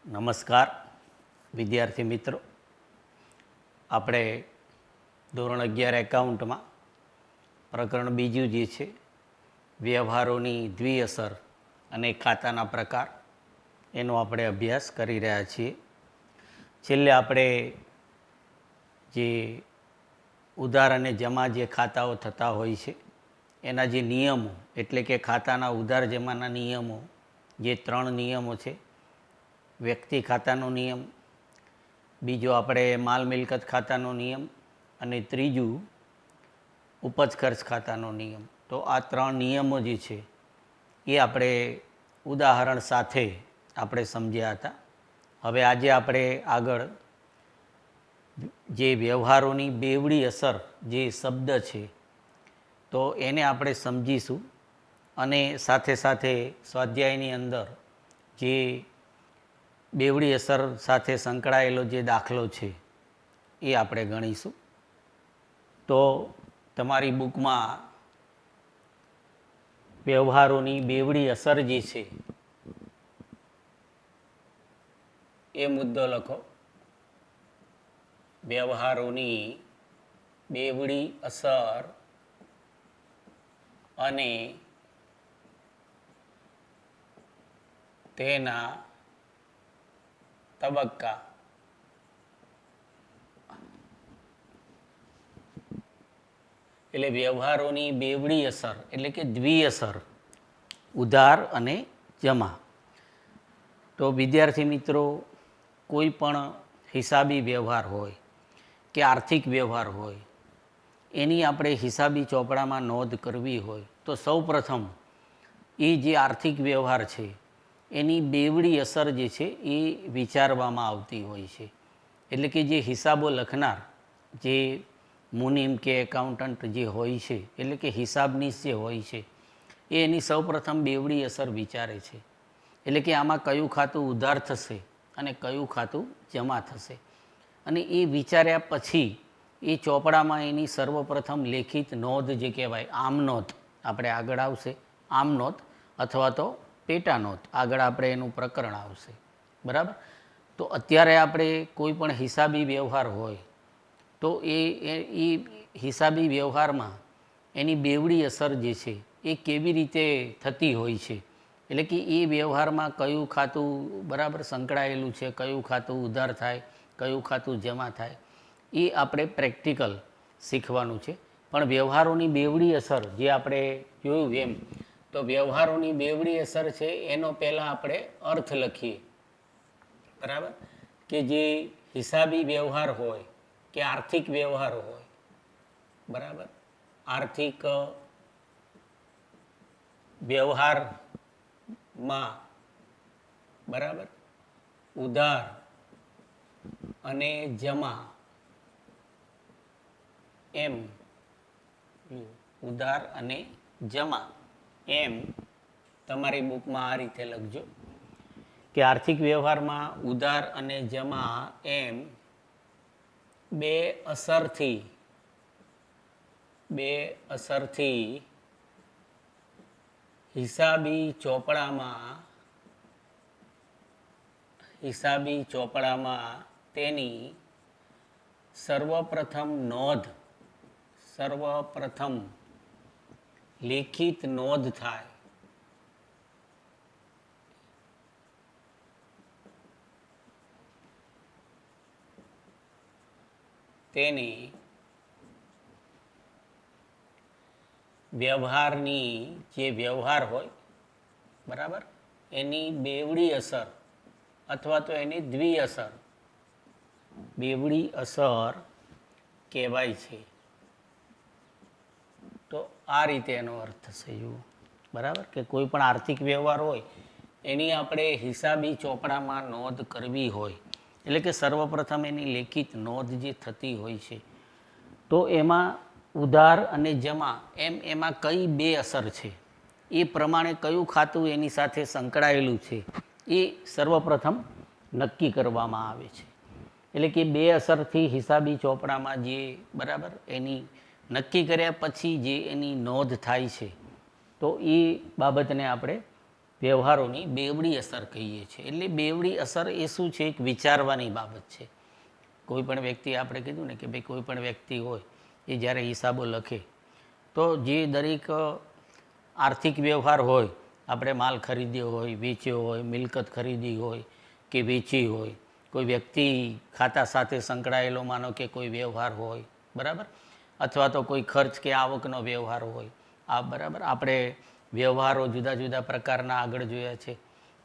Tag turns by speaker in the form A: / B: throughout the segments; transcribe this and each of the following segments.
A: નમસ્કાર વિદ્યાર્થી મિત્રો, આપણે ધોરણ 11 એકાઉન્ટમાં પ્રકરણ બીજું જે છે વ્યવહારોની દ્વિઅસર અને ખાતાના પ્રકાર એનો આપણે અભ્યાસ કરી રહ્યા છીએ. છેલ્લે આપણે જે ઉધાર અને જમા જે ખાતાઓ થતા હોય છે એના જે નિયમો એટલે કે ખાતાના ઉધાર જમાના નિયમો, જે 3 નિયમો છે. વ્યક્તિ ખાતાનો નિયમ, બીજો આપણે માલ મિલકત ખાતાનો નિયમ અને ત્રીજું ઉપજ ખર્ચ ખાતાનો નિયમ. તો આ 3 નિયમો જે છે એ આપણે ઉદાહરણ સાથે આપણે સમજ્યા હતા. હવે આજે આપણે આગળ જે વ્યવહારોની બેવડી અસર જે શબ્દ છે તો એને આપણે સમજીશું અને સાથે સાથે સ્વાધ્યાયની અંદર જે બેવડી અસર સાથે સંકળાયેલો જે દાખલો છે એ આપણે ગણીશું. તો તમારી બુકમાં વ્યવહારોની બેવડી અસર જે છે એ મુદ્દો લખો. વ્યવહારોની બેવડી અસર અને તેના તબક્કા. એટલે વ્યવહારોની બેવડી અસર એટલે કે દ્વિઅસર, ઉધાર અને જમા. તો વિદ્યાર્થી મિત્રો, કોઈ પણ હિસાબી વ્યવહાર હોય કે આર્થિક વ્યવહાર હોય એની આપણે હિસાબી ચોપડામાં નોંધ કરવી હોય તો સૌપ્રથમ એ જે આર્થિક વ્યવહાર છે એની બેવડી અસર જે છે એ વિચારવામાં આવતી હોય છે. એટલે કે જે હિસાબો લખનાર જે મુનિમ કે એકાઉન્ટન્ટ જે હોય છે, એટલે કે હિસાબનીશ જે હોય છે એ એની સૌપ્રથમ બેવડી અસર વિચારે છે. એટલે કે આમાં કયું ખાતું ઉધાર થશે અને કયું ખાતું જમા થશે. અને એ વિચાર્યા પછી એ ચોપડામાં એની સર્વપ્રથમ લેખિત નોંધ જે કહેવાય આમ નોંધ, આપણે આગળ આવશે આમ નોંધ અથવા તો પેટા નોંધ, આગળ આપણે એનું પ્રકરણ આવશે. બરાબર. તો અત્યારે આપણે કોઈ પણ હિસાબી વ્યવહાર હોય તો એ હિસાબી વ્યવહારમાં એની બેવડી અસર જે છે એ કેવી રીતે થતી હોય છે. એટલે કે એ વ્યવહારમાં કયું ખાતું બરાબર સંકળાયેલું છે, કયું ખાતું ઉધાર થાય, કયું ખાતું જમા થાય, એ આપણે પ્રેક્ટિકલ શીખવાનું છે. પણ વ્યવહારોની બેવડી અસર જે આપણે જોયું એમ, તો વ્યવહારોની બેવડી અસર છે એનો પહેલાં આપણે અર્થ લખીએ. બરાબર. કે જે હિસાબી વ્યવહાર હોય કે આર્થિક વ્યવહાર હોય, બરાબર, આર્થિક વ્યવહારમાં બરાબર ઉધાર અને જમા એમ, ઉધાર અને જમા એમ તમારી બુકમાં આ રીતે લખજો કે આર્થિક વ્યવહારમાં ઉધાર અને જમા એમ બે અસરથી હિસાબી ચોપડામાં તેની સર્વપ્રથમ લેખિત નોંધ થાય. તેની વ્યવહારની જે વ્યવહાર હોય બરાબર એની બેવડી અસર અથવા તો એની દ્વિઅસર, બેવડી અસર કહેવાય છે. તો આ રીતે એનો અર્થ થશે. બરાબર. કે કોઈ પણ આર્થિક વ્યવહાર હોય એની આપણે હિસાબી ચોપડામાં નોંધ કરવી હોય એટલે કે સર્વપ્રથમ એની લેખિત નોંધ જે થતી હોય છે તો એમાં ઉધાર અને જમા એમાં કઈ બે અસર છે, એ પ્રમાણે કયું ખાતું એની સાથે સંકળાયેલું છે એ સર્વપ્રથમ નક્કી કરવામાં આવે છે. એટલે કે બે અસરથી હિસાબી ચોપડામાં જે બરાબર એની નક્કી કર્યા પછી જે એની નોંધ થાય છે તો એ બાબતને આપણે વ્યવહારોની બેવડી અસર કહીએ છીએ. એટલે બેવડી અસર એ શું છે? એક વિચારવાની બાબત છે. કોઈ પણ વ્યક્તિ, આપણે કીધું ને કે ભાઈ કોઈ પણ વ્યક્તિ હોય એ જ્યારે હિસાબો લખે તો જે દરેક આર્થિક વ્યવહાર હોય, આપણે માલ ખરીદ્યો હોય, વેચ્યો હોય, મિલકત ખરીદી હોય કે વેચી હોય, કોઈ વ્યક્તિ ખાતા સાથે સંકળાયેલો માનો કે કોઈ વ્યવહાર હોય, બરાબર, અથવા તો કોઈ ખર્ચ કે આવકનો વ્યવહાર હોય, આ બરાબર, આપણે વ્યવહારો જુદા જુદા પ્રકારના આગળ જોયા છે.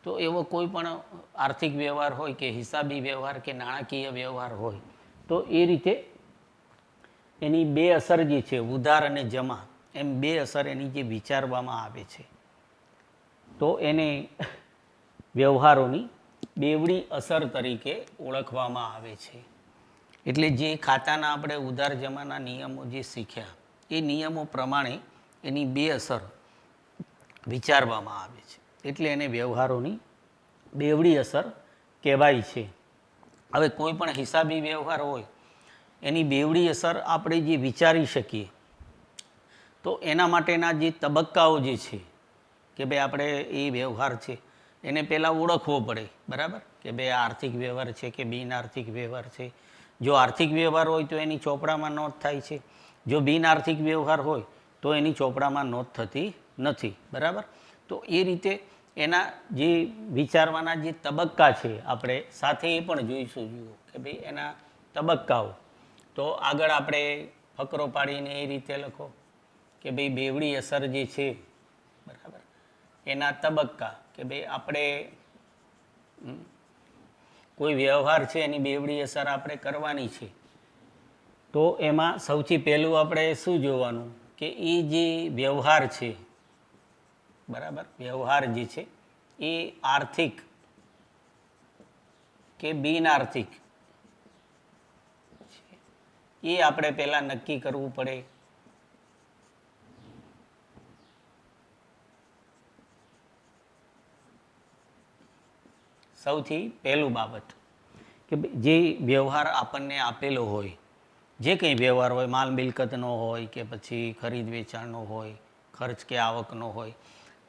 A: તો એવો કોઈ પણ આર્થિક વ્યવહાર હોય કે હિસાબી વ્યવહાર કે નાણાકીય વ્યવહાર હોય તો એ રીતે એની બે અસર જે છે, ઉધાર અને જમા, એમ બે અસર એની જે વિચારવામાં આવે છે તો એને વ્યવહારોની બેવડી અસર તરીકે ઓળખવામાં આવે છે. એટલે જે ખાતાના આપણે ઉધાર જમાના નિયમો જે શીખ્યા એ નિયમો પ્રમાણે એની બે અસર વિચારવામાં આવે છે. એટલે એને વ્યવહારોની બેવડી અસર કહેવાય છે. હવે કોઈ પણ હિસાબી વ્યવહાર હોય એની બેવડી અસર આપણે જે વિચારી શકીએ તો એના માટેના જે તબક્કાઓ જે છે કે ભાઈ આપણે એ વ્યવહાર છે એને પહેલાં ઓળખવો પડે, બરાબર, કે ભાઈ આ આર્થિક વ્યવહાર છે કે બિન આર્થિક વ્યવહાર છે. જો આર્થિક વ્યવહાર હોય તો એની ચોપડામાં નોંધ થાય છે, જો બિન આર્થિક વ્યવહાર હોય તો એની ચોપડામાં નોંધ થતી નથી, બરાબર. તો એ રીતે એના જે વિચારવાના જે તબક્કા છે આપણે સાથે એ પણ જોઈશું, જુઓ કે ભાઈ એના તબક્કાઓ. તો આગળ આપણે ફકરો પાડીને એ રીતે લખો કે ભાઈ બેવડી અસર જે છે, બરાબર, એના તબક્કા, કે ભાઈ આપણે કોઈ વ્યવહાર છે એની બેવડી અસર આપણે કરવાની છે તો એમાં સૌથી પહેલું આપણે શું જોવાનું કે એ જે વ્યવહાર છે, બરાબર, વ્યવહાર જે છે એ આર્થિક કે બિન આર્થિક એ આપણે પહેલાં નક્કી કરવું પડે. સૌથી પહેલું બાબત કે જે વ્યવહાર આપણને આપેલો હોય, જે કંઈ વ્યવહાર હોય, માલ મિલકતનો હોય કે પછી ખરીદ વેચાણનો હોય, ખર્ચ કે આવકનો હોય,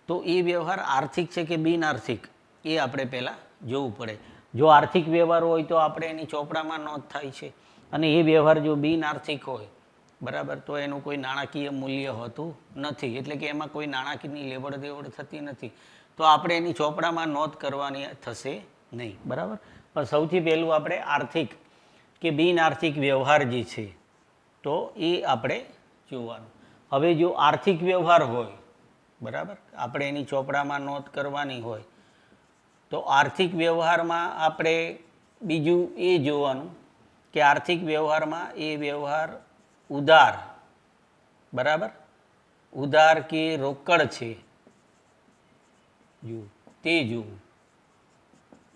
A: તો એ વ્યવહાર આર્થિક છે કે બિન આર્થિક એ આપણે પહેલાં જોવું પડે. જો આર્થિક વ્યવહાર હોય તો આપણે એની ચોપડામાં નોંધ થાય છે, અને એ વ્યવહાર જો બિન આર્થિક હોય, બરાબર, તો એનું કોઈ નાણાકીય મૂલ્ય હોતું નથી, એટલે કે એમાં કોઈ નાણાકીયની લેવડ દેવડ થતી નથી, તો આપણે એની ચોપડામાં નોંધ કરવાની થશે નહીં, બરાબર. પણ સૌથી પહેલું આપણે આર્થિક કે બિન આર્થિક વ્યવહાર જે છે તો એ આપણે જોવાનું. હવે જો આર્થિક વ્યવહાર હોય, બરાબર, આપણે એની ચોપડામાં નોંધ કરવાની હોય તો આર્થિક વ્યવહારમાં આપણે બીજું એ જોવાનું કે આર્થિક વ્યવહારમાં એ વ્યવહાર ઉધાર, બરાબર, ઉધાર કે રોકડ છે, જુઓ તે જોવું.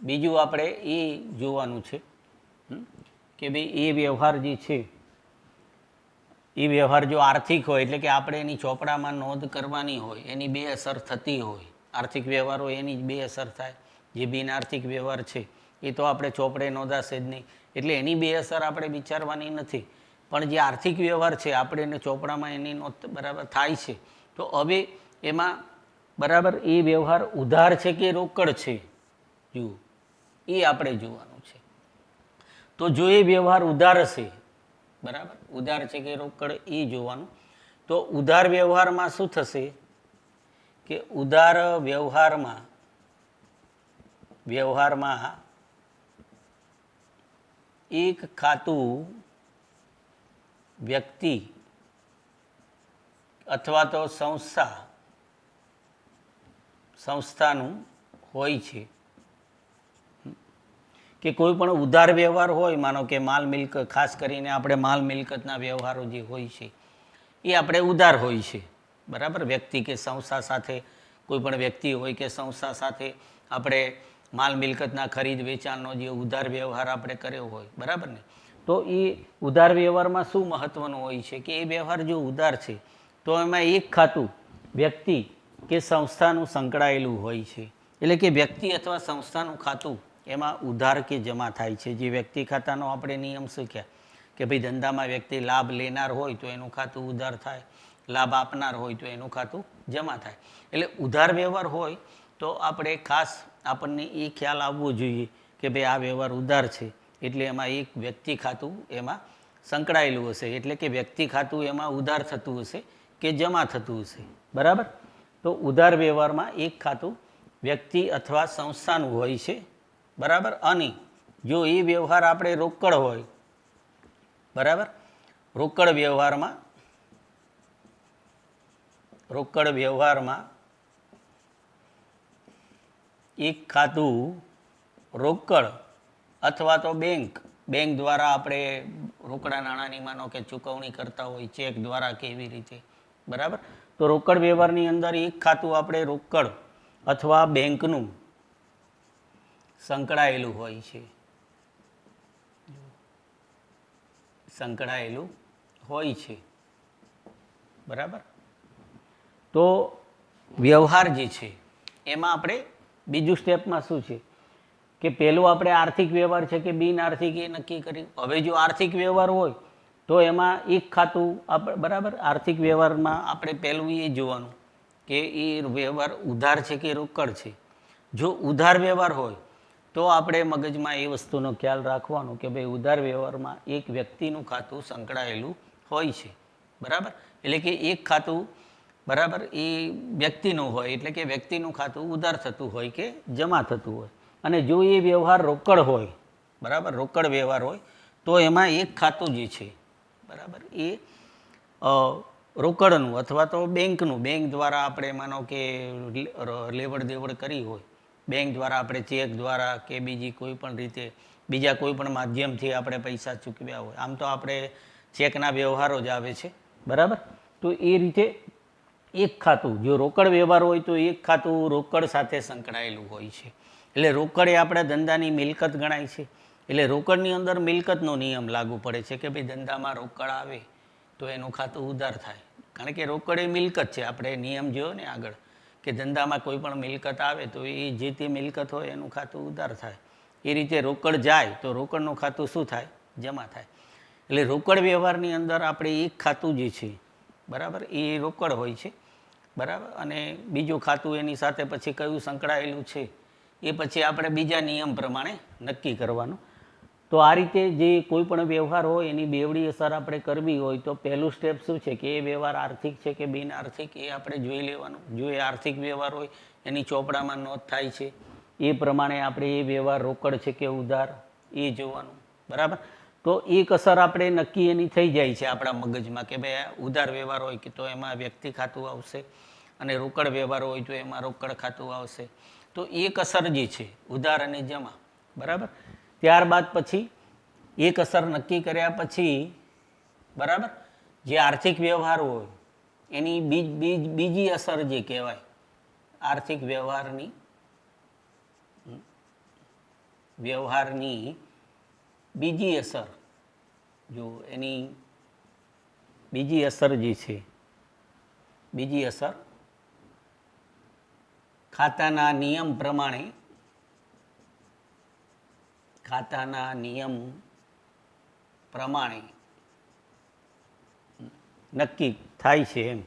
A: બીજું આપણે એ જોવાનું છે કે ભાઈ એ વ્યવહાર જે છે એ વ્યવહાર જો આર્થિક હોય, એટલે કે આપણે એની ચોપડામાં નોંધ કરવાની હોય, એની બે અસર થતી હોય, આર્થિક વ્યવહાર હોય એની જ બે અસર થાય, જે બિન આર્થિક વ્યવહાર છે એ તો આપણે ચોપડે નોંધાશે જ નહીં, એટલે એની બે અસર આપણે વિચારવાની નથી. પણ જે આર્થિક વ્યવહાર છે આપણે એને ચોપડામાં એની નોંધ બરાબર થાય છે, તો હવે એમાં બરાબર એ વ્યવહાર ઉધાર છે કે રોકડ છે, જુઓ એ આપણે જોવાનું છે. તો જો એ વ્યવહાર ઉધાર હશે, બરાબર, ઉધાર છે કે રોકડ એ જોવાનું. તો ઉધાર વ્યવહારમાં શું થશે કે ઉધાર વ્યવહારમાં એક ખાતું વ્યક્તિ અથવા તો સંસ્થાનું હોય છે, કે કોઈ પણ ઉધાર વ્યવહાર હોય, માનો કે માલ મિલકત, ખાસ કરીને આપણે માલ મિલકતના વ્યવહારો જે હોય છે એ આપણે ઉધાર હોય છે, બરાબર. વ્યક્તિ કે સંસ્થા સાથે, કોઈ પણ વ્યક્તિ હોય કે સંસ્થા સાથે આપણે માલ મિલકતના ખરીદ વેચાણનો જે ઉધાર વ્યવહાર આપણે કર્યો હોય, બરાબર ને, તો એ ઉધાર વ્યવહારમાં શું મહત્વનું હોય છે કે એ વ્યવહાર જો ઉધાર છે તો એમાં એક ખાતું વ્યક્તિ કે સંસ્થાનું સંકળાયેલું હોય છે, એટલે કે વ્યક્તિ અથવા સંસ્થાનું ખાતું એમાં ઉધાર કે જમા થાય છે. જે વ્યક્તિ ખાતાનો આપણે નિયમ શીખ્યા કે ભાઈ ધંધામાં વ્યક્તિ લાભ લેનાર હોય તો એનું ખાતું ઉધાર થાય, લાભ આપનાર હોય તો એનું ખાતું જમા થાય. એટલે ઉધાર વ્યવહાર હોય તો આપણે ખાસ આપણને એ ખ્યાલ આવવો જોઈએ કે ભાઈ આ વ્યવહાર ઉધાર છે એટલે એમાં એક વ્યક્તિ ખાતું એમાં સંકળાયેલું હશે, એટલે કે વ્યક્તિ ખાતું એમાં ઉધાર થતું હશે કે જમા થતું હશે. બરાબર. તો ઉધાર વ્યવહારમાં એક ખાતું વ્યક્તિ અથવા સંસ્થાનું હોય છે. બરાબર. અને જો એ વ્યવહાર આપણે રોકડ હોય, બરાબર, રોકડ વ્યવહારમાં એક ખાતું રોકડ અથવા તો બેંક દ્વારા આપણે રોકડા નાણાંની માનો કે ચૂકવણી કરતા હોય ચેક દ્વારા કે એવી રીતે. બરાબર. તો રોકડ વ્યવહારની અંદર એક ખાતું આપણે રોકડ અથવા બેંકનું સંકળાયેલું હોય છે, બરાબર. તો વ્યવહાર જે છે એમાં આપણે બીજું સ્ટેપમાં શું છે કે પહેલું આપણે આર્થિક વ્યવહાર છે કે બિન આર્થિક એ નક્કી કર્યું. હવે જો આર્થિક વ્યવહાર હોય તો એમાં એક ખાતું આપણે, બરાબર, આર્થિક વ્યવહારમાં આપણે પહેલું એ જોવાનું કે એ વ્યવહાર ઉધાર છે કે રોકડ છે. જો ઉધાર વ્યવહાર હોય તો આપણે મગજમાં એ વસ્તુનો ખ્યાલ રાખવાનો કે ભાઈ ઉધાર વ્યવહારમાં એક વ્યક્તિનું ખાતું સંકળાયેલું હોય છે. બરાબર. એટલે કે એક ખાતું, બરાબર, એ વ્યક્તિનું હોય એટલે કે વ્યક્તિનું ખાતું ઉધાર થતું હોય કે જમા થતું હોય. અને જો એ વ્યવહાર રોકડ હોય, બરાબર, રોકડ વ્યવહાર હોય તો એમાં એક ખાતું જે છે, બરાબર, એ રોકડનું અથવા તો બેંકનું, બેંક દ્વારા આપણે માનો કે લેવડ દેવડ કરી હોય, બેંક દ્વારા આપણે ચેક દ્વારા કે બીજી કોઈ પણ રીતે બીજા કોઈ પણ માધ્યમથી આપણે પૈસા ચૂકવ્યા હોય. આમ તો આપણે ચેકના વ્યવહારો જ આવે છે. બરાબર. તો એ રીતે એક ખાતું જો રોકડ વ્યવહાર હોય તો એક ખાતું રોકડ સાથે સંકળાયેલું હોય છે. એટલે રોકડ એ આપણા ધંધાની મિલકત ગણાય છે. એટલે રોકડની અંદર મિલકતનો નિયમ લાગુ પડે છે કે ભાઈ ધંધામાં રોકડ આવે તો એનું ખાતું ઉધાર થાય. કારણ કે રોકડ એ મિલકત છે. આપણે નિયમ જોયો ને આગળ કે ધંધામાં કોઈ પણ મિલકત આવે તો એ જે તે મિલકત હોય એનું ખાતું ઉધાર થાય. એ રીતે રોકડ જાય તો રોકડનું ખાતું શું થાય? જમા થાય. એટલે રોકડ વ્યવહારની અંદર આપણે એક ખાતું જે છે, બરાબર, એ રોકડ હોય છે. બરાબર. અને બીજું ખાતું એની સાથે પછી કયું સંકળાયેલું છે એ પછી આપણે બીજા નિયમ પ્રમાણે નક્કી કરવાનું. તો આ રીતે જે કોઈ પણ વ્યવહાર હોય એની બેવડી અસર આપણે કરવી હોય તો પહેલું સ્ટેપ શું છે કે એ વ્યવહાર આર્થિક છે કે બિન આર્થિક એ આપણે જોઈ લેવાનું. જો એ આર્થિક વ્યવહાર હોય એની ચોપડામાં નોંધ થાય છે એ પ્રમાણે આપણે એ વ્યવહાર રોકડ છે કે ઉધાર એ જોવાનું. બરાબર. તો એક અસર આપણે નક્કી એની થઈ જાય છે આપણા મગજમાં કે ભાઈ ઉધાર વ્યવહાર હોય કે તો એમાં વ્યક્તિ ખાતું આવશે અને રોકડ વ્યવહાર હોય તો એમાં રોકડ ખાતું આવશે. તો એક અસર જે છે ઉધાર અને જમા. બરાબર. ત્યારબાદ પછી એક અસર નક્કી કર્યા પછી, બરાબર, જે આર્થિક વ્યવહાર હોય એની બીજી અસર જે કહેવાય આર્થિક વ્યવહારની બીજી અસર, જો એની બીજી અસર જે છે, બીજી અસર ખાતાના નિયમ પ્રમાણે નક્કી થાય છે, એમ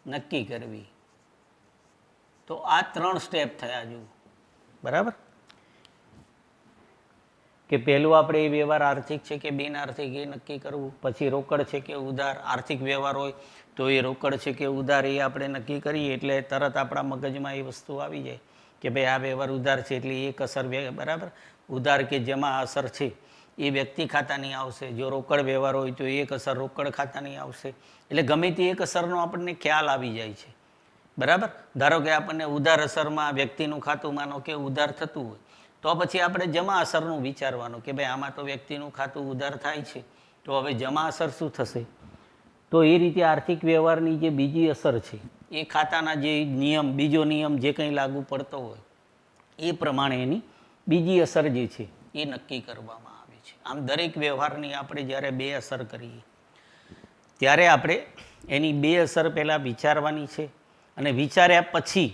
A: નક્કી કરવી. તો આ 3 સ્ટેપ થયા. જો બરાબર કે પહેલું આપણે એ વ્યવહાર આર્થિક છે કે બિન આર્થિક એ નક્કી કરવું, પછી રોકડ છે કે ઉધાર, આર્થિક વ્યવહાર હોય તો એ રોકડ છે કે ઉધાર એ આપણે નક્કી કરીએ એટલે તરત આપણા મગજમાં એ વસ્તુ આવી જાય કે ભાઈ આ વ્યવહાર ઉધાર છે એટલે એક અસર, બરાબર, ઉધાર કે જમા અસર છે એ વ્યક્તિ ખાતાની આવશે. જો રોકડ વ્યવહાર હોય તો એક અસર રોકડ ખાતાની આવશે. એટલે ગમે તે એક અસરનો આપણને ખ્યાલ આવી જાય છે. બરાબર. ધારો કે આપણને ઉધાર અસરમાં વ્યક્તિનું ખાતું માનો કે ઉધાર થતું હોય તો પછી આપણે જમા અસરનું વિચારવાનું કે ભાઈ આમાં તો વ્યક્તિનું ખાતું ઉધાર થાય છે તો હવે જમા અસર શું થશે. તો એ રીતે આર્થિક વ્યવહારની જે બીજી અસર છે એ ખાતાના જે નિયમ, બીજો નિયમ જે કંઈ લાગુ પડતો હોય એ પ્રમાણે એની બીજી અસર જે છે એ નક્કી કરવામાં આવે છે. આમ દરેક વ્યવહારની આપણે જ્યારે 2 અસર કરીએ ત્યારે આપણે એની 2 અસર પહેલાં વિચારવાની છે અને વિચાર્યા પછી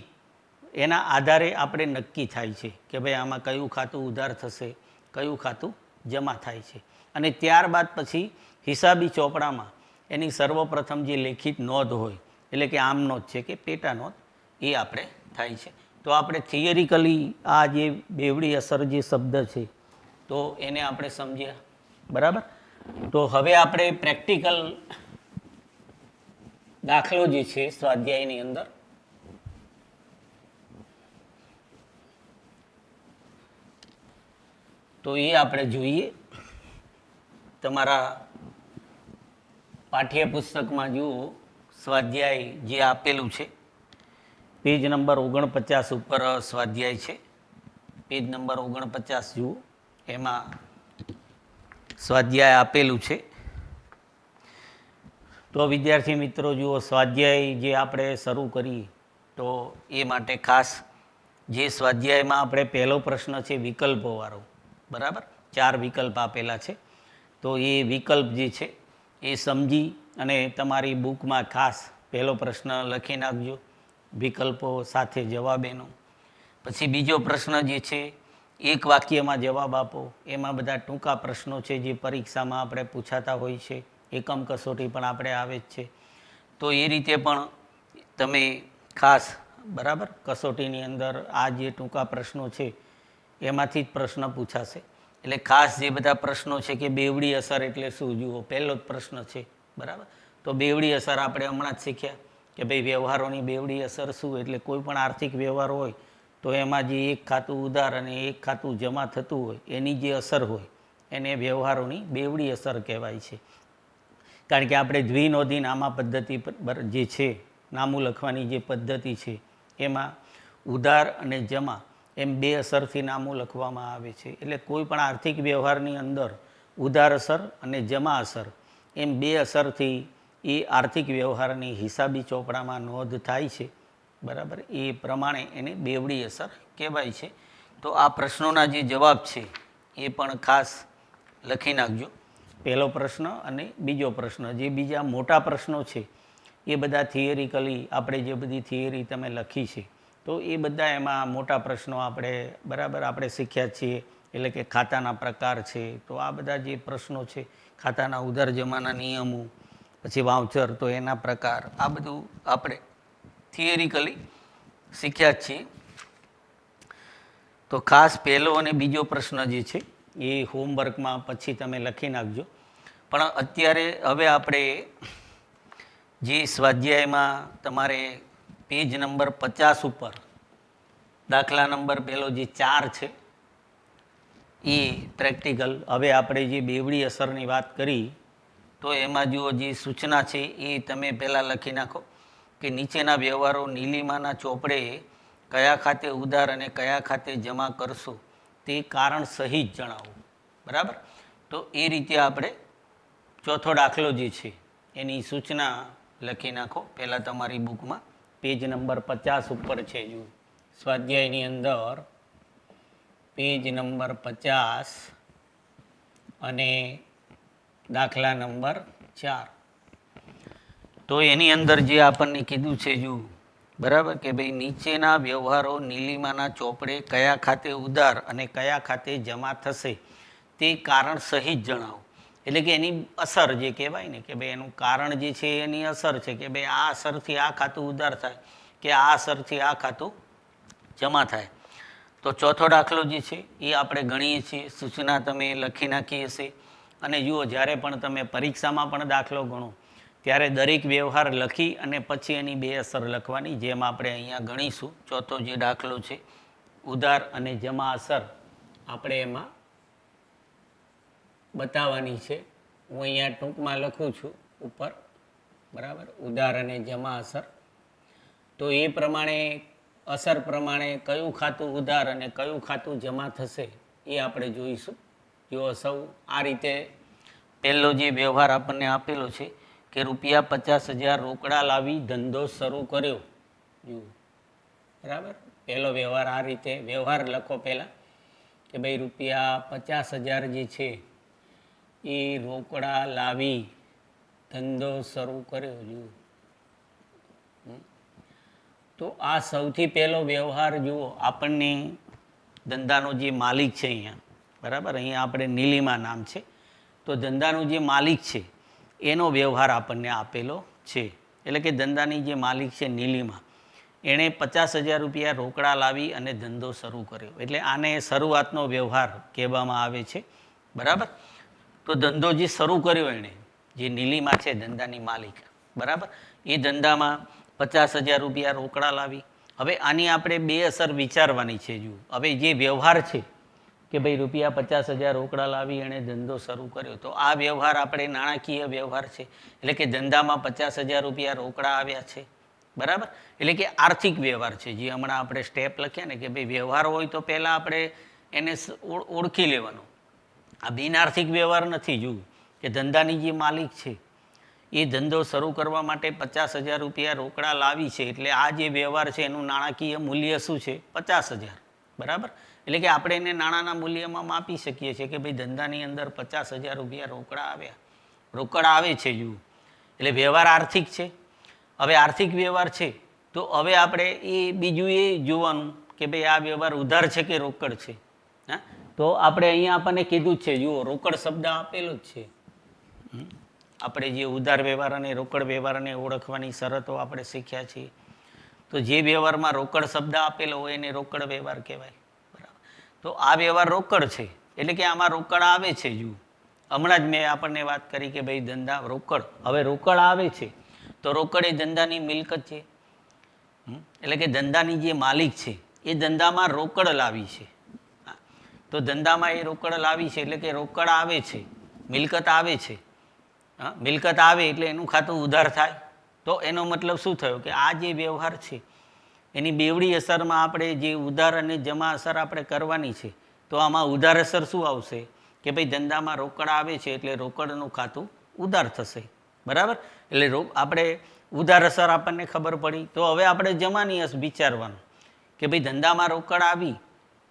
A: એના આધારે આપણે નક્કી થાય છે કે ભાઈ આમાં કયું ખાતું ઉધાર થશે, કયું ખાતું જમા થાય છે. અને ત્યારબાદ પછી હિસાબી ચોપડામાં એની સર્વપ્રથમ જે લેખિત નોંધ હોય એટલે કે આમ નોંધ છે કે પેટા નોંધ એ આપણે થાય છે. તો આપણે થિયરિકલી આ જે બેવડી અસર જે શબ્દ છે તો એને આપણે સમજ્યા, બરાબર. તો હવે આપણે પ્રેક્ટિકલ દાખલો જે છે સ્વાધ્યાયની અંદર તો એ આપણે જોઈએ. તમારા પાઠ્યપુસ્તકમાં જુઓ, સ્વાધ્યાય જે આપેલું છે પેજ નંબર 49 ઉપર સ્વાધ્યાય છે. પેજ નંબર 49 જુઓ, એમાં સ્વાધ્યાય આપેલું છે. તો વિદ્યાર્થી મિત્રો જુઓ, સ્વાધ્યાય જે આપણે શરૂ કરીએ તો એ માટે ખાસ જે સ્વાધ્યાયમાં આપણે પહેલો પ્રશ્ન છે વિકલ્પોવાળો, બરાબર. 4 વિકલ્પ આપેલા છે. તો એ વિકલ્પ જે છે એ સમજી અને તમારી બુકમાં ખાસ પહેલો પ્રશ્ન લખી નાખજો, વિકલ્પો સાથે જવાબ એનો. પછી બીજો પ્રશ્ન જે છે એક વાક્યમાં જવાબ આપો. એમાં બધા ટૂંકા પ્રશ્નો છે જે પરીક્ષામાં આપણે પૂછાતા હોય છે, એકમ કસોટી પણ આપણે આવે જ છે. તો એ રીતે પણ તમે ખાસ, બરાબર, કસોટીની અંદર આ જે ટૂંકા પ્રશ્નો છે એમાંથી જ પ્રશ્ન પૂછાશે. એટલે ખાસ જે બધા પ્રશ્નો છે કે બેવડી અસર એટલે શું, જુઓ પહેલો જ પ્રશ્ન છે, બરાબર. તો બેવડી અસર આપણે હમણાં જ શીખ્યા કે ભાઈ વ્યવહારોની બેવડી અસર શું. એટલે કોઈ પણ આર્થિક વ્યવહાર હોય તો એમાં જે એક ખાતું ઉધાર અને એક ખાતું જમા થતું હોય એની જે અસર હોય એને વ્યવહારોની બેવડી અસર કહેવાય છે. કારણ કે આપણે દ્વિનોંધી નામા પદ્ધતિ જે છે, નામું લખવાની જે પદ્ધતિ છે એમાં ઉધાર અને જમા એમ 2 અસરથી નામું લખવામાં આવે છે. એટલે કોઈ પણ આર્થિક વ્યવહારની અંદર ઉધાર અસર અને જમા અસર એમ 2 અસરથી એ આર્થિક વ્યવહારની હિસાબી ચોપડામાં નોંધ થાય છે, બરાબર. એ પ્રમાણે એને બેવડી અસર કહેવાય છે. તો આ પ્રશ્નોના જે જવાબ છે એ પણ ખાસ લખી નાખજો, પહેલો પ્રશ્ન અને બીજો પ્રશ્ન. જે બીજા મોટા પ્રશ્નો છે એ બધા થિયરિકલી આપણે જે બધી થિયરી તમે લખી છે તો એ બધા એમાં મોટા પ્રશ્નો આપણે, બરાબર, આપણે શીખ્યા છીએ. એટલે કે ખાતાના પ્રકાર છે, તો આ બધા જે પ્રશ્નો છે, ખાતાના ઉધાર જમાના નિયમો, પછી વાઉચર તો એના પ્રકાર, આ બધું આપણે થિયરિકલી શીખ્યા જ છીએ. તો ખાસ પહેલો અને બીજો પ્રશ્ન જે છે એ હોમવર્કમાં પછી તમે લખી નાખજો. પણ અત્યારે હવે આપણે જે સ્વાધ્યાયમાં તમારે પેજ નંબર 50 ઉપર દાખલા નંબર પહેલો જે 4 છે એ પ્રેક્ટિકલ. હવે આપણે જે બેવડી અસરની વાત કરી તો એમાં જુઓ જે સૂચના છે એ તમે પહેલાં લખી નાખો કે નીચેના વ્યવહારો નીલિમાના ચોપડે કયા ખાતે ઉધાર અને કયા ખાતે જમા કરશો તે કારણ સહિત જણાવો, બરાબર. તો એ રીતે આપણે ચોથો દાખલો જે છે એની સૂચના લખી નાખો પહેલાં તમારી બુકમાં. પેજ નંબર 50 ઉપર છે, જુઓ સ્વાધ્યાયની અંદર પેજ નંબર 50 અને દાખલા નંબર 4. તો એની અંદર જે આપણને કીધું છે, જુઓ, બરાબર, કે ભાઈ નીચેના વ્યવહારો નીલિમાના ચોપડે કયા ખાતે ઉધાર અને કયા ખાતે જમા થશે તે કારણ સહિત જણાવો. એટલે કે એની અસર જે કહેવાય ને, કે ભાઈ એનું કારણ જે છે એની અસર છે કે ભાઈ આ અસરથી આ ખાતું ઉધાર થાય કે આ અસરથી આ ખાતું જમા થાય. તો ચોથો દાખલો જે છે એ આપણે ગણીએ છીએ, સૂચના તમે લખી નાખી હશે. અને જુઓ, જ્યારે પણ તમે પરીક્ષામાં પણ દાખલો ગણો ત્યારે દરેક વ્યવહાર લખી અને પછી એની 2 અસર લખવાની, જેમ આપણે અહીંયા ગણીશું. ચોથો જે દાખલો છે ઉધાર અને જમા અસર આપણે એમાં બતાવવાની છે. હું અહીંયા ટૂંકમાં લખું છું ઉપર, બરાબર, ઉધાર અને જમા અસર. તો એ પ્રમાણે અસર પ્રમાણે કયું ખાતું ઉધાર અને કયું ખાતું જમા થશે એ આપણે જોઈશું. જો સૌ આ રીતે પહેલો જે વ્યવહાર આપણને આપેલો છે કે ₹50,000 રોકડા લાવી ધંધો શરૂ કર્યો, જુઓ, બરાબર. પહેલો વ્યવહાર આ રીતે વ્યવહાર લખો પહેલાં કે ભાઈ ₹50,000 જે છે એ રોકડા લાવી ધંધો શરૂ કર્યો, જુઓ. તો આ સૌથી પહેલો વ્યવહાર જુઓ, આપણને ધંધાનો જે માલિક છે અહીંયા, બરાબર, અહીંયા આપણે નીલિમા નામ છે, તો ધંધાનો જે માલિક છે એનો વ્યવહાર આપણને આપેલો છે. એટલે કે ધંધાની જે માલિક છે નીલિમા એણે 50,000 રૂપિયા રોકડા લાવી અને ધંધો શરૂ કર્યો. એટલે આને શરૂઆતનો વ્યવહાર કહેવામાં આવે છે. બરાબર. તો ધંધો જે શરૂ કર્યો એણે, જે નીલિમા છે ધંધાની માલિક, બરાબર, એ ધંધામાં 50,000 રૂપિયા રોકડા લાવી. હવે આની આપણે બે અસર વિચારવાની છે. જુઓ, હવે જે વ્યવહાર છે કે ભાઈ રૂપિયા 50,000 રોકડા લાવી એણે ધંધો શરૂ કર્યો, તો આ વ્યવહાર આપણે નાણાકીય વ્યવહાર છે. એટલે કે ધંધામાં 50,000 રૂપિયા રોકડા આવ્યા છે. બરાબર. એટલે કે આર્થિક વ્યવહાર છે. જે હમણાં આપણે સ્ટેપ લખ્યા ને કે ભાઈ વ્યવહાર હોય તો પહેલાં આપણે એને ઓળખી લેવાનો. આ બિનઆર્થિક વ્યવહાર નથી. જુઓ કે ધંધાની જે માલિક છે એ ધંધો શરૂ કરવા માટે 50,000 રૂપિયા રોકડા લાવી છે. એટલે આ જે વ્યવહાર છે એનું નાણાકીય મૂલ્ય શું છે? 50,000. બરાબર. એટલે કે આપણે એને નાણાંના મૂલ્યમાં માપી શકીએ છીએ કે ભાઈ ધંધાની અંદર 50,000 રૂપિયા રોકડા આવ્યા, રોકડ આવે છે. જુઓ, એટલે વ્યવહાર આર્થિક છે. હવે આર્થિક વ્યવહાર છે તો હવે આપણે એ બીજું એ જોવાનું કે ભાઈ આ વ્યવહાર ઉધાર છે કે રોકડ છે. હા, તો આપણે અહીંયા આપણને કીધું જ છે. જુઓ, રોકડ શબ્દ આપેલો જ છે. આપણે જે ઉધાર વ્યવહાર અને રોકડ વ્યવહારને ઓળખવાની શરતો આપણે શીખ્યા છીએ. તો જે વ્યવહારમાં રોકડ શબ્દ આપેલો હોય એને રોકડ વ્યવહાર કહેવાય. બરાબર. તો આ વ્યવહાર રોકડ છે એટલે કે આમાં રોકડ આવે છે. જુઓ, હમણાં જ મેં આપણને વાત કરી કે ભાઈ ધંધા રોકડ, હવે રોકડ આવે છે તો રોકડ એ ધંધાની મિલકત છે. એટલે કે ધંધાની જે માલિક છે એ ધંધામાં રોકડ લાવી છે. તો ધંધામાં એ રોકડ લાવી છે એટલે કે રોકડ આવે છે, મિલકત આવે છે. મિલકત આવે એટલે એનું ખાતું ઉધાર થાય. તો એનો મતલબ શું થયો કે આ જે વ્યવહાર છે એની બેવડી અસરમાં આપણે જે ઉધાર અને જમા અસર આપણે કરવાની છે. તો આમાં ઉધાર અસર શું આવશે કે ભાઈ ધંધામાં રોકડ આવે છે એટલે રોકડનું ખાતું ઉધાર થશે. બરાબર. એટલે આપણે ઉધાર અસર આપણને ખબર પડી. તો હવે આપણે જમાની અસર વિચારવાનું કે ભાઈ ધંધામાં રોકડ આવી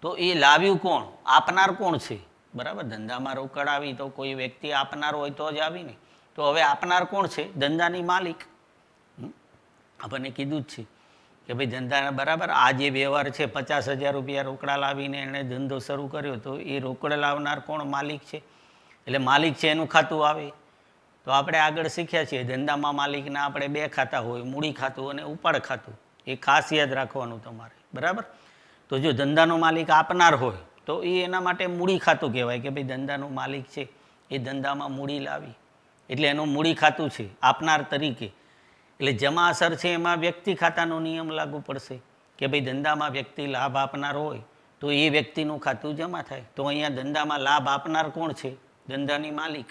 A: તો એ લાવ્યું કોણ? આપનાર કોણ છે? બરાબર. ધંધામાં રોકડ આવી તો કોઈ વ્યક્તિ આપનાર હોય તો જ આવી ને. તો હવે આપનાર કોણ છે? ધંધાની માલિક. આપણને કીધું જ છે કે ભાઈ ધંધા, બરાબર, આ જે વ્યવહાર છે 50,000 રૂપિયા રોકડા લાવીને એણે ધંધો શરૂ કર્યો, તો એ રોકડ લાવનાર કોણ? માલિક છે. એટલે માલિક છે એનું ખાતું આવે. તો આપણે આગળ શીખ્યા છીએ ધંધામાં માલિકના આપણે બે ખાતા હોય, મૂડી ખાતું અને ઉપાડ ખાતું. એ ખાસ યાદ રાખવાનું તમારે. બરાબર. તો જો ધંધાનો માલિક આપનાર હોય તો એ એના માટે મૂડી ખાતું કહેવાય કે ભાઈ ધંધાનો માલિક છે એ ધંધામાં મૂડી લાવી એટલે એનું મૂડી ખાતું છે આપનાર તરીકે. એટલે જમા અસર છે એમાં વ્યક્તિ ખાતાનો નિયમ લાગુ પડશે કે ભાઈ ધંધામાં વ્યક્તિ લાભ આપનાર હોય તો એ વ્યક્તિનું ખાતું જમા થાય. તો અહીંયા ધંધામાં લાભ આપનાર કોણ છે? ધંધાની માલિક.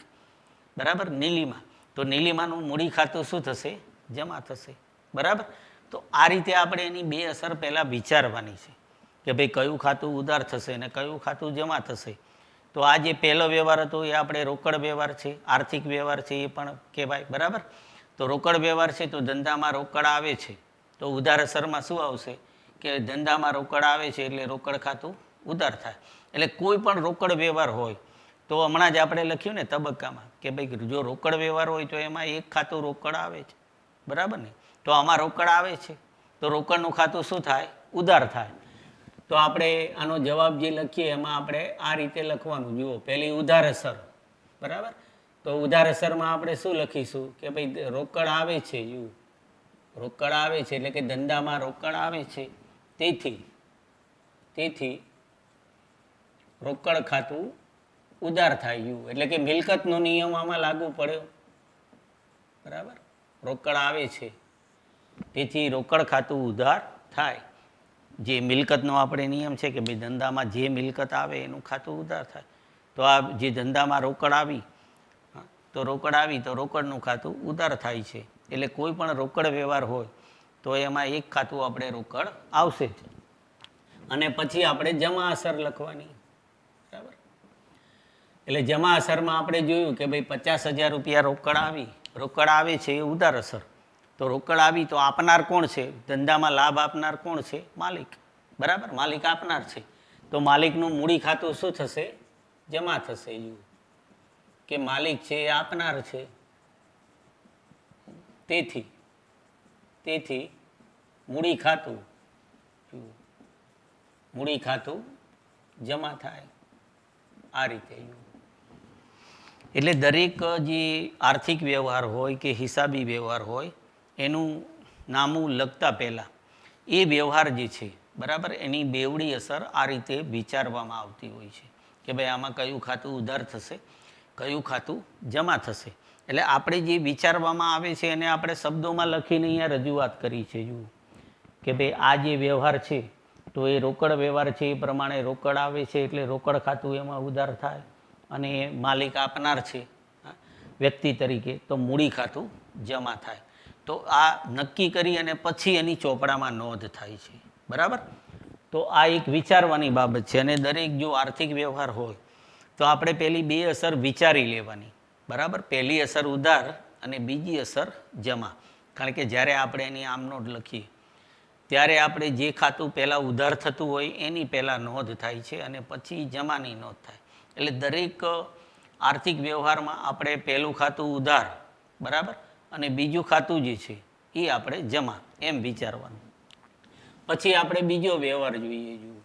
A: બરાબર, નીલિમા. તો નીલિમાનું મૂડી ખાતું શું થશે? જમા થશે. બરાબર. તો આ રીતે આપણે એની બે અસર પહેલાં વિચારવાની છે કે ભાઈ કયું ખાતું ઉધાર થશે અને કયું ખાતું જમા થશે. તો આ જે પહેલો વ્યવહાર હતો એ આપણે રોકડ વ્યવહાર છે, આર્થિક વ્યવહાર છે એ પણ કહેવાય. બરાબર. તો રોકડ વ્યવહાર છે તો ધંધામાં રોકડ આવે છે તો ઉધાર અસરમાં શું આવશે કે ધંધામાં રોકડ આવે છે એટલે રોકડ ખાતું ઉધાર થાય. એટલે કોઈ પણ રોકડ વ્યવહાર હોય તો હમણાં જ આપણે લખ્યું ને તબક્કામાં કે ભાઈ જો રોકડ વ્યવહાર હોય તો એમાં એક ખાતું રોકડ આવે છે. બરાબર ને. તો આમાં રોકડ આવે છે તો રોકડનું ખાતું શું થાય? ઉધાર થાય. તો આપણે આનો જવાબ જે લખીએ એમાં આપણે આ રીતે લખવાનું. જુઓ, પહેલી ઉધાર અસર. બરાબર. તો ઉધાર અસરમાં આપણે શું લખીશું કે ભાઈ રોકડ આવે છે. જુઓ, રોકડ આવે છે એટલે કે ધંધામાં રોકડ આવે છે તેથી રોકડ ખાતું ઉધાર થાય. જુઓ, એટલે કે મિલકતનો નિયમ આમાં લાગુ પડ્યો. બરાબર. રોકડ આવે છે તેથી રોકડ ખાતું ઉધાર થાય. જે મિલકતનો આપણે નિયમ છે કે ભાઈ ધંધામાં જે મિલકત આવે એનું ખાતું ઉધાર થાય. તો આ જે ધંધામાં રોકડ આવી તો રોકડનું ખાતું ઉધાર થાય છે. એટલે કોઈ પણ રોકડ વ્યવહાર હોય તો એમાં એક ખાતું આપણે રોકડ આવશે જ. અને પછી આપણે જમા અસર લખવાની. બરાબર. એટલે જમા અસરમાં આપણે જોયું કે ભાઈ 50,000 રૂપિયા રોકડ આવે છે એ ઉધાર અસર. તો રોકડ આવી તો આપનાર કોણ છે? ધંધામાં લાભ આપનાર કોણ છે? માલિક. બરાબર. માલિક આપનાર છે તો માલિકનું મૂડી ખાતું શું થશે? જમા થશે. કે માલિક છે એ આપનાર છે તેથી મૂડી ખાતું જમા થાય. આ રીતે. એટલે દરેક જે આર્થિક વ્યવહાર હોય કે હિસાબી વ્યવહાર હોય એનું નામું લખતા પહેલાં એ વ્યવહાર જે છે બરાબર, એની બેવડી અસર આ રીતે વિચારવામાં આવતી હોય છે કે ભાઈ આમાં કયું ખાતું ઉધાર થશે, કયું ખાતું જમા થશે. એટલે આપણે જે વિચારવામાં આવે છે એને આપણે શબ્દોમાં લખીને અહીંયા રજૂઆત કરી છે. જુઓ કે ભાઈ આ જે વ્યવહાર છે તો એ રોકડ વ્યવહાર છે, એ પ્રમાણે રોકડ આવે છે એટલે રોકડ ખાતું એમાં ઉધાર થાય, અને માલિક આપનાર છે વ્યક્તિ તરીકે તો મૂડી ખાતું જમા થાય. તો આ નક્કી કરી અને પછી એની ચોપડામાં નોંધ થાય છે. બરાબર, તો આ એક વિચારવાની બાબત છે. અને દરેક જો આર્થિક વ્યવહાર હોય તો આપણે પહેલી બે અસર વિચારી લેવાની. બરાબર, પહેલી અસર ઉધાર અને બીજી અસર જમા. કારણ કે જ્યારે આપણે એની આમ નોંધ લખીએ ત્યારે આપણે જે ખાતું પહેલાં ઉધાર થતું હોય એની પહેલાં નોંધ થાય છે અને પછી જમાની નોંધ થાય. એટલે દરેક આર્થિક વ્યવહારમાં આપણે પહેલું ખાતું ઉધાર, બરાબર, અને બીજું ખાતું જે છે એ આપણે જમા એમ વિચારવાનું. પછી આપણે બીજો વ્યવહાર જોઈએ. જુઓ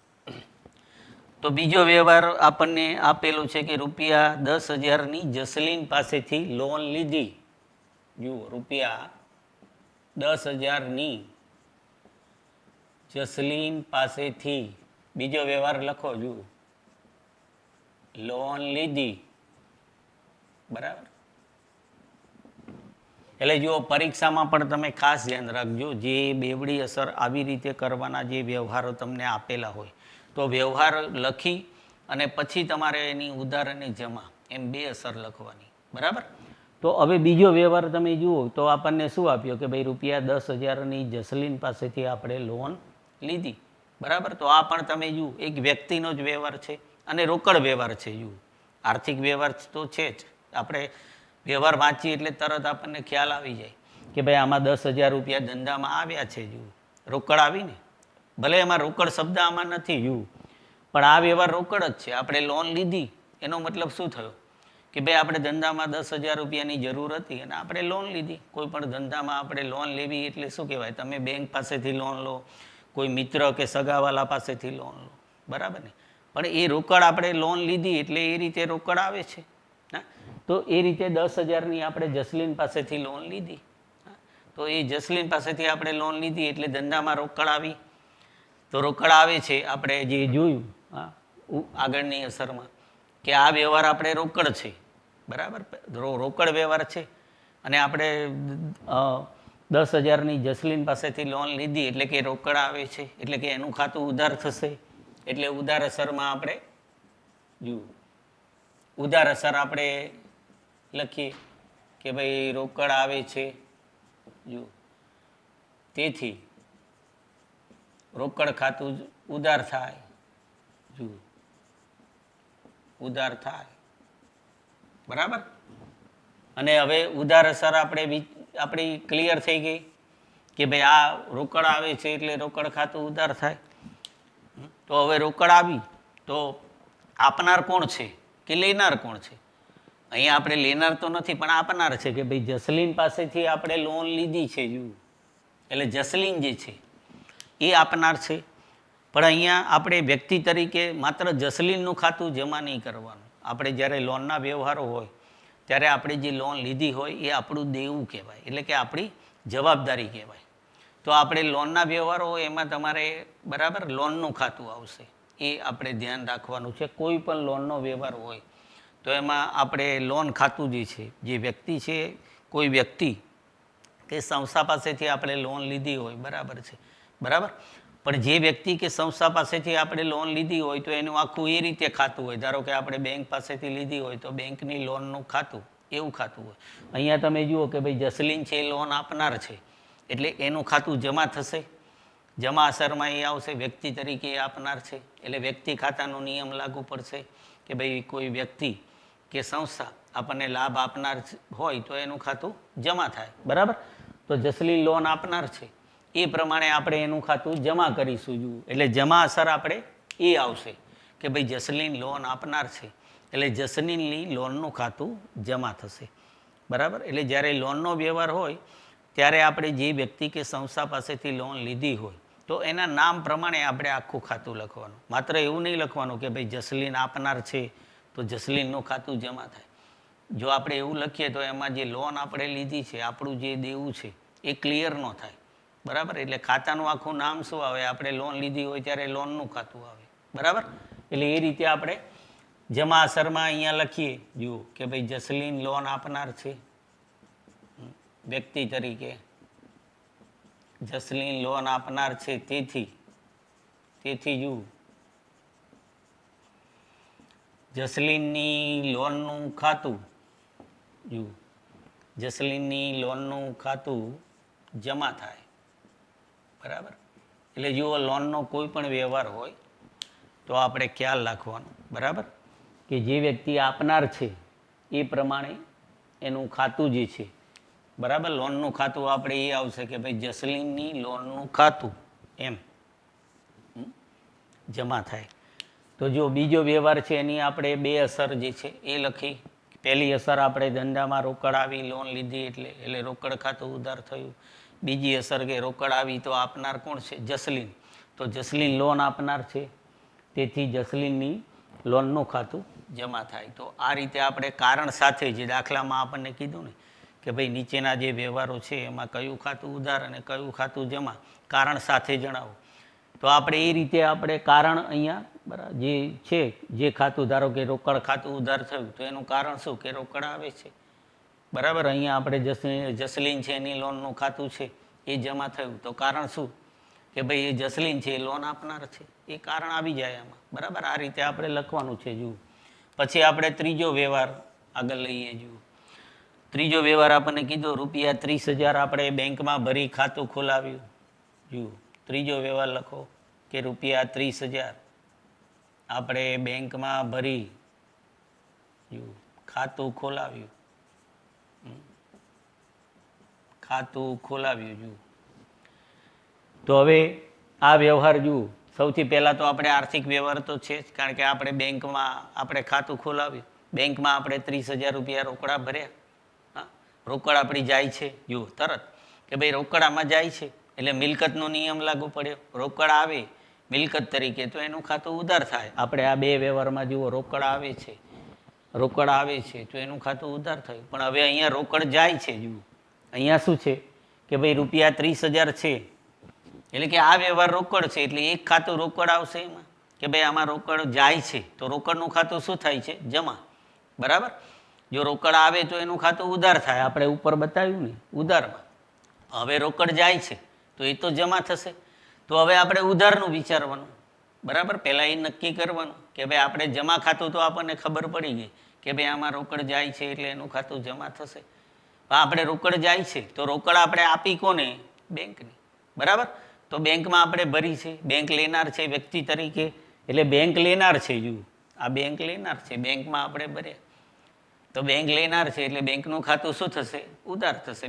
A: તો બીજો વ્યવહાર આપણને આપેલો છે કે ₹10,000ની જસલીન પાસેથી લોન લીધી. જુઓ, ₹10,000ની જસલીન પાસેથી બીજો વ્યવહાર લખો. જુઓ, લોન લીધી. બરાબર, એટલે જુઓ પરીક્ષામાં પણ તમે ખાસ ધ્યાન રાખજો, જે બેવડી અસર આવી રીતે કરવાના જે વ્યવહારો તમને આપેલા હોય તો વ્યવહાર લખી અને પછી તમારે એની ઉધાર અને જમા એમ બે અસર લખવાની. બરાબર, તો હવે બીજો વ્યવહાર તમે જુઓ તો આપણને શું આપ્યો કે ભાઈ ₹10,000ની જસલીન પાસેથી આપણે લોન લીધી. બરાબર, તો આ પણ તમે જુઓ એક વ્યક્તિનો જ વ્યવહાર છે અને રોકડ વ્યવહાર છે. જુઓ, આર્થિક વ્યવહાર તો છે જ. આપણે વ્યવહાર વાંચીએ એટલે તરત આપણને ખ્યાલ આવી જાય કે ભાઈ આમાં ₹10,000 ધંધામાં આવ્યા છે. જુઓ, રોકડ આવીને, ભલે એમાં રોકડ શબ્દ આમાં નથી. જુઓ, પણ આ વ્યવહાર રોકડ જ છે. આપણે લોન લીધી એનો મતલબ શું થયો કે ભાઈ આપણે ધંધામાં ₹10,000ની જરૂર હતી અને આપણે લોન લીધી. કોઈ પણ ધંધામાં આપણે લોન લેવી એટલે શું કહેવાય, તમે બેંક પાસેથી લોન લો, કોઈ મિત્ર કે સગાવાલા પાસેથી લોન લો. બરાબર ને, પણ એ રોકડ આપણે લોન લીધી એટલે એ રીતે રોકડ આવે છે. તો એ રીતે 10,000ની આપણે જસલીન પાસેથી લોન લીધી. તો એ જસલીન પાસેથી આપણે લોન લીધી એટલે ધંધામાં રોકડ આવી. તો રોકડ આવે છે, આપણે જે જોયું આગળની અસરમાં કે આ વ્યવહાર આપણે રોકડ છે. બરાબર, રોકડ વ્યવહાર છે અને આપણે 10,000ની જસલીન પાસેથી લોન લીધી એટલે કે રોકડ આવે છે, એટલે કે એનું ખાતું ઉધાર થશે. એટલે ઉધાર અસરમાં આપણે જુઓ, ઉધાર અસર આપણે લખીએ કે ભાઈ રોકડ આવે છે. જુઓ, તેથી રોકડ ખાતું ઉધાર થાય. જુઓ, ઉધાર થાય. બરાબર, અને હવે ઉધાર અસર આપણી ક્લિયર થઈ ગઈ કે ભાઈ આ રોકડ આવે છે એટલે રોકડ ખાતું ઉધાર થાય. તો હવે રોકડ આવી તો આપનાર કોણ છે કે લેનાર કોણ છે? અહીંયા આપણે લેનાર તો નથી પણ આપનાર છે કે ભાઈ જસલીન પાસેથી આપણે લોન લીધી છે. જુઓ, એટલે જસલીન જે છે એ આપનાર છે. પણ અહીંયા આપણે વ્યક્તિ તરીકે માત્ર જસલીનનું ખાતું જમા નહીં કરવાનું. આપણે જ્યારે લોનના વ્યવહારો હોય ત્યારે આપણે જે લોન લીધી હોય એ આપણું દેવું કહેવાય, એટલે કે આપણી જવાબદારી કહેવાય. તો આપણે લોનના વ્યવહારો હોય એમાં તમારે બરાબર લોનનું ખાતું આવશે, એ આપણે ધ્યાન રાખવાનું છે. કોઈ પણ લોનનો વ્યવહાર હોય તો એમાં આપણે લોન ખાતું જે છે, જે વ્યક્તિ છે, કોઈ વ્યક્તિ કે સંસ્થા પાસેથી આપણે લોન લીધી હોય, બરાબર છે, બરાબર, પણ જે વ્યક્તિ કે સંસ્થા પાસેથી આપણે લોન લીધી હોય તો એનું આખું એ રીતે ખાતું હોય. ધારો કે આપણે બેંક પાસેથી લીધી હોય તો બેંકની લોનનું ખાતું એવું ખાતું હોય. અહીંયા તમે જુઓ કે ભાઈ જસલીન છે એ લોન આપનાર છે એટલે એનું ખાતું જમા થશે. જમા અસરમાં એ આવશે, વ્યક્તિ તરીકે એ આપનાર છે એટલે વ્યક્તિ ખાતાનો નિયમ લાગુ પડશે કે ભાઈ કોઈ વ્યક્તિ કે સંસ્થા આપણને લાભ આપનાર હોય તો એનું ખાતું જમા થાય. બરાબર, તો જસલીન લોન આપનાર છે એ પ્રમાણે આપણે એનું ખાતું જમા કરીશું. જુઓ, એટલે જમા અસર આપણે એ આવશે કે ભાઈ જસલીન લોન આપનાર છે એટલે જસલીનની લોનનું ખાતું જમા થશે. બરાબર, એટલે જ્યારે લોનનો વ્યવહાર હોય ત્યારે આપણે જે વ્યક્તિ કે સંસ્થા પાસેથી લોન લીધી હોય તો એના નામ પ્રમાણે આપણે આખું ખાતું લખવાનું. માત્ર એવું નહીં લખવાનું કે ભાઈ જસલીન આપનાર છે તો જસલીનનું ખાતું જમા થાય. જો આપણે એવું લખીએ તો એમાં જે લોન આપણે લીધી છે, આપણું જે દેવું છે એ ક્લિયર ન થાય. બરાબર. એટલે ખાતાનું આખું નામ શું આવે? આપણે લોન લીધી હોય ત્યારે લોનનું ખાતું આવે. બરાબર. એટલે એ રીતે આપણે જમા અસરમાં અહીંયા લખીએ, જુઓ કે ભાઈ જસલીન લોન આપનાર છે વ્યક્તિ તરીકે, જસલીન લોન આપનાર છે, તેથી જુઓ જસલીનની લોનનું ખાતું, જુઓ જસલીનની લોનનું ખાતું જમા થાય. બરાબર. એટલે જુઓ લોનનો કોઈ પણ વ્યવહાર હોય તો આપણે ખ્યાલ રાખવાનો. બરાબર. કે જે વ્યક્તિ આપનાર છે એ પ્રમાણે એનું ખાતું જે છે, બરાબર, લોનનું ખાતું આપણે એ આવશે કે ભાઈ જસલીનની લોનનું ખાતું એમ જમા થાય. તો જો બીજો વ્યવહાર છે એની આપણે બે અસર જે છે એ લખી. પહેલી અસર આપણે ધંધામાં રોકડ આવી, લોન લીધી એટલે રોકડ ખાતું ઉધાર થયું. બીજી અસર કે રોકડ આવી તો આપનાર કોણ છે? જસલીન. તો જસલીન લોન આપનાર છે, તેથી જસલીનની લોનનું ખાતું જમા થાય. તો આ રીતે આપણે કારણ સાથે જે દાખલામાં આપણને કીધું ને કે ભાઈ નીચેના જે વ્યવહારો છે એમાં કયું ખાતું ઉધાર અને કયું ખાતું જમા, કારણ સાથે જણાવો. તો આપણે એ રીતે આપણે કારણ અહીંયા બરાબર જે છે, જે ખાતું ધારો કે રોકડ ખાતું ઉધાર થયું તો એનું કારણ શું? કે રોકડ આવે છે. બરાબર. અહીંયા આપણે જસલીન છે એની લોનનું ખાતું છે એ જમા થયું તો કારણ શું? કે ભાઈ એ જસલીન છે એ લોન આપનાર છે, એ કારણ આવી જાય આમાં. બરાબર. આ રીતે આપણે લખવાનું છે. જુઓ પછી આપણે ત્રીજો વ્યવહાર આગળ લઈએ. જુઓ ત્રીજો વ્યવહાર આપણને કીધો ₹30,000 આપણે બેંકમાં ભરી ખાતું ખોલાવ્યું. જુઓ ત્રીજો વ્યવહાર લખો કે ₹30,000 આપણે બેંકમાં ભરી જુઓ ખાતું ખોલાવ્યું. જુઓ તો હવે આ વ્યવહાર જુઓ સૌથી પહેલાં તો આપણે આર્થિક વ્યવહાર તો છે જ, કારણ કે આપણે બેંકમાં આપણે ખાતું ખોલાવ્યું, બેંકમાં આપણે ₹30,000 રોકડા ભર્યા. હા, રોકડ આપણી જાય છે. જુઓ તરત કે ભાઈ રોકડ આમાં જાય છે એટલે મિલકતનો નિયમ લાગુ પડ્યો. રોકડ આવે મિલકત તરીકે તો એનું ખાતું ઉધાર થાય. આપણે આ બે વ્યવહારમાં જુઓ રોકડ આવે છે તો એનું ખાતું ઉધાર થયું. પણ હવે અહીંયા રોકડ જાય છે. જુઓ અહીંયા શું છે કે ભાઈ ₹30,000 છે એટલે કે આ વ્યવહાર રોકડ છે એટલે એક ખાતું રોકડ આવશે એમાં કે ભાઈ આમાં રોકડ જાય છે તો રોકડનું ખાતું શું થાય છે? જમા. બરાબર. જો રોકડ આવે તો એનું ખાતું ઉધાર થાય. આપણે ઉપર બતાવ્યું ને ઉધારમાં. હવે રોકડ જાય છે તો એ તો જમા થશે. તો હવે આપણે ઉધારનું વિચારવાનું. બરાબર. પહેલાં એ નક્કી કરવાનું કે ભાઈ આપણે જમા ખાતું તો આપણને ખબર પડી ગઈ કે ભાઈ આમાં રોકડ જાય છે એટલે એનું ખાતું જમા થશે. આપણે રોકડ જાય છે તો રોકડ આપણે આપી કોને? બેંકને. બરાબર. તો બેંકમાં આપણે ભરી છે, બેંક લેનાર છે વ્યક્તિ તરીકે એટલે બેંક લેનાર છે. જુઓ આ બેંક લેનાર છે, બેંકમાં આપણે ભર્યા તો બેંક લેનાર છે એટલે બેંકનું ખાતું શું થશે? ઉધાર થશે.